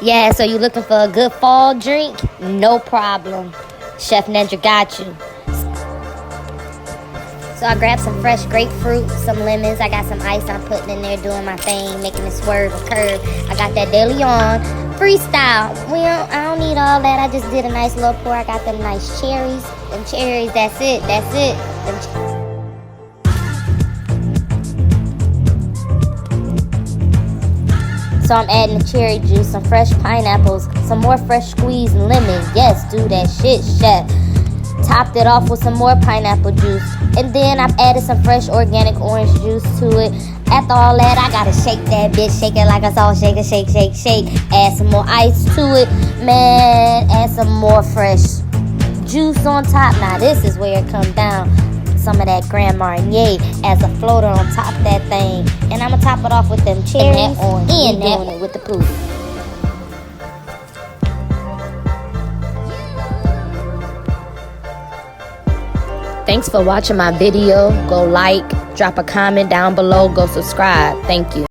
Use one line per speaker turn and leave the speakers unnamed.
Yeah, so you looking for a good fall drink? No problem. Chef Nedra got you. So I grabbed some fresh grapefruit, some lemons. I got some ice I'm putting in there, doing my thing, making it swerve and curve. I got that De Leon freestyle. I don't need all that. I just did a nice little pour. I got them nice cherries. Them cherries, that's it. So I'm adding the cherry juice, some fresh pineapples, some more fresh squeezed lemon. Yes, do that shit, chef. Topped it off with some more pineapple juice. And then I've added some fresh organic orange juice to it. After all that, I gotta shake that bitch. Shake it like a salt shaker. Shake. Add some more ice to it. Man, add some more fresh juice on top. Now this is where it comes down. Some of that Grand Marnier as a floater on top of that thing. And I'm gonna top it off with them cherries and that orange. And doing it with the pootie. Thanks for watching my video. Go like, drop a comment down below, go subscribe. Thank you.